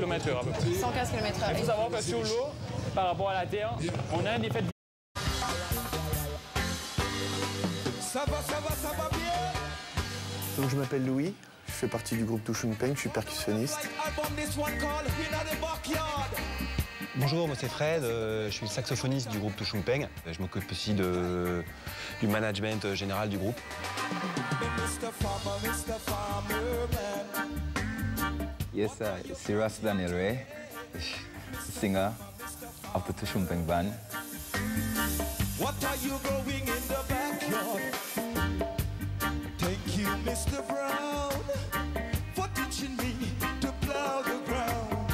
km/h à peu près. 115 km/h. Il faut savoir que sur l'eau, par rapport à la terre, on a un effet de... Ça va bien. Donc je m'appelle Louis, je fais partie du groupe Tushun Peng, je suis percussionniste. Bonjour, moi c'est Fred, je suis le saxophoniste du groupe Tushun Peng. Je m'occupe aussi du management général du groupe. Yes, c'est Ras Daniel Ray, singer of the Tushun Peng band. What are you growing in the backyard? Thank you, Mr. Brown, for teaching me to plow the ground.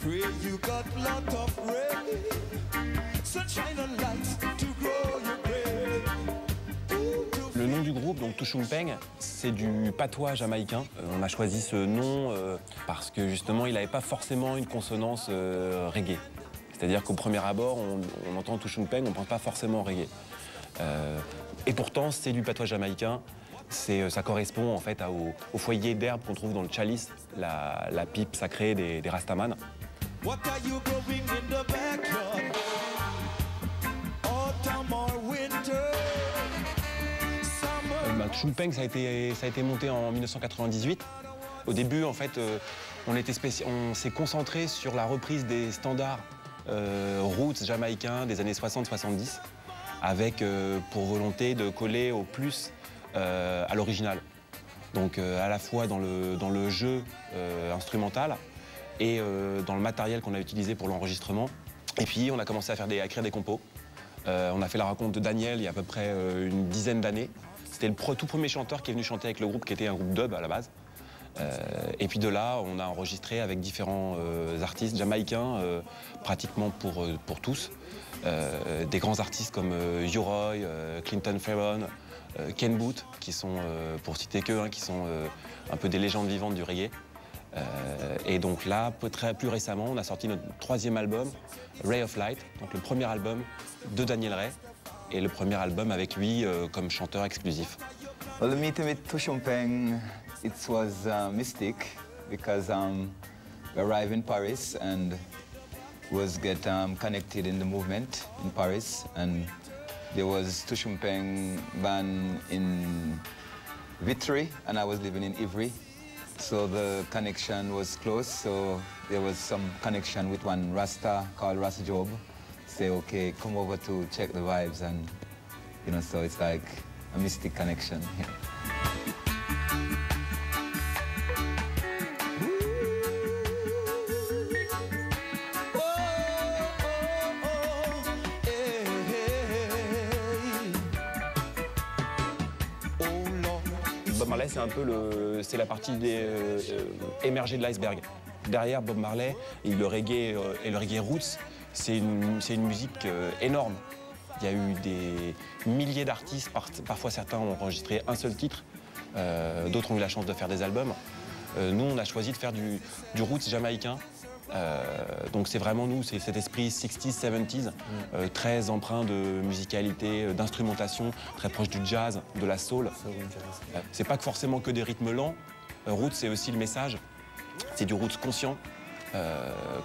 Pray you got lot of rain, sunshine and lights to grow your grain. Le nom du groupe, donc Tushun Peng, c'est du patois jamaïcain. On a choisi ce nom parce que justement, il n'avait pas forcément une consonance reggae. C'est-à-dire qu'au premier abord, on entend Tushun Peng, on ne pense pas forcément au reggae. Et pourtant, c'est du patois jamaïcain. Ça correspond en fait au foyer d'herbe qu'on trouve dans le chalice, la pipe sacrée des Rastaman. What are you growing in the backyard? Autumn or winter? Tushun Peng, ça a été monté en 1998. Au début, en fait, on s'est concentré sur la reprise des standards roots jamaïcains des années 60-70, avec pour volonté de coller au plus à l'original. Donc à la fois dans le jeu instrumental et dans le matériel qu'on a utilisé pour l'enregistrement. Et puis on a commencé à écrire des compos. On a fait la rencontre de Daniel il y a à peu près une dizaine d'années. C'était le tout premier chanteur qui est venu chanter avec le groupe, qui était un groupe dub à la base. Et puis de là, on a enregistré avec différents artistes jamaïcains, pratiquement pour tous. Des grands artistes comme U-Roy, Clinton Ferron, Ken Boothe, qui sont, pour citer qu'eux, qui sont un peu des légendes vivantes du reggae. Et donc là, plus récemment, on a sorti notre troisième album, Ray of Light, donc le premier album de Daniel Ray, et le premier album avec lui comme chanteur exclusif. Well, the meeting with Tushun Peng, it was a mistake because we arrived in Paris and was connected in the movement in Paris, and there was Tushun Peng band in Vitry and I was living in Ivry, so the connection was close. So there was some connection with one Rasta called Rasta Job. Say, okay, come over to check the vibes, and you know, so it's like a mystic connection. Yeah. Bob Marley, c'est un peu la partie émergée de l'iceberg. Derrière Bob Marley, et le reggae roots, c'est une musique énorme. Il y a eu des milliers d'artistes, parfois certains ont enregistré un seul titre, d'autres ont eu la chance de faire des albums. Nous, on a choisi de faire du roots jamaïcain. Donc c'est vraiment nous, c'est cet esprit 60s, 70s, très empreint de musicalité, d'instrumentation, très proche du jazz, de la soul. C'est pas forcément que des rythmes lents. Roots, c'est aussi le message. C'est du roots conscient,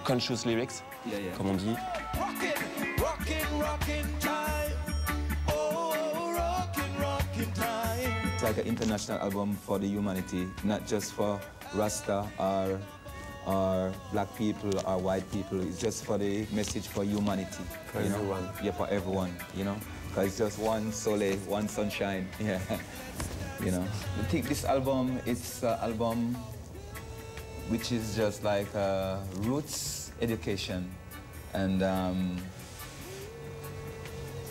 conscious lyrics, comme on dit. It's like an international album for the humanity, not just for Rasta or black people or white people. It's just for the message for humanity. For everyone. Yeah, for everyone, you know. Because it's just one soleil, one sunshine. Yeah. You know. I think this album, it's an album which is just like roots education, and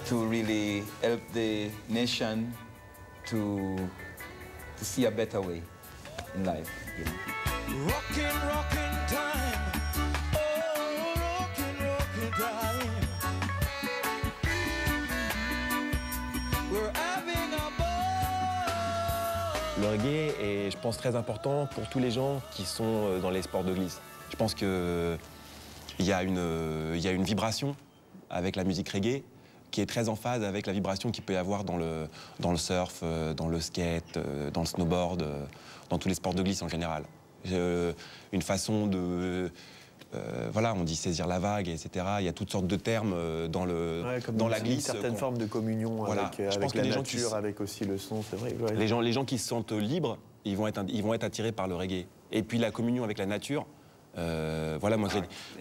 to really help the nation to see a better way in life. You know. Rockin' time, oh, rockin' time. We're having a ball. Le reggae est, je pense, très important pour tous les gens qui sont dans les sports de glisse. Je pense qu'il y a une vibration avec la musique reggae qui est très en phase avec la vibration qu'il peut y avoir dans le surf, dans le skate, dans le snowboard, dans tous les sports de glisse en général. Une façon de voilà, on dit saisir la vague, etc. Il y a toutes sortes de termes dans la glisse. Certaines formes de communion voilà. avec la nature, avec aussi le son, c'est vrai. Ouais. Les gens qui se sentent libres, ils vont être attirés par le reggae. Et puis la communion avec la nature, voilà, moi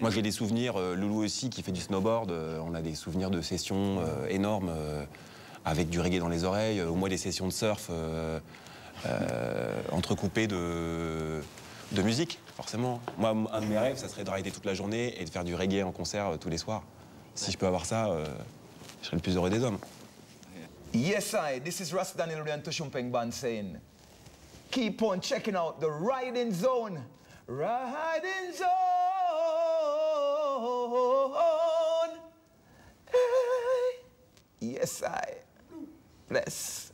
j'ai des souvenirs, Loulou aussi qui fait du snowboard, on a des souvenirs de sessions énormes avec du reggae dans les oreilles, ou moi des sessions de surf entrecoupées de musique, forcément. Moi, un de mes rêves, ça serait de rider toute la journée et de faire du reggae en concert tous les soirs. Si je peux avoir ça, je serais le plus heureux des hommes. Yes, this is Ras Daniel and Toshumpeng Band saying, keep on checking out the Riding Zone. Riding Zone. Hey. Yes, Bless.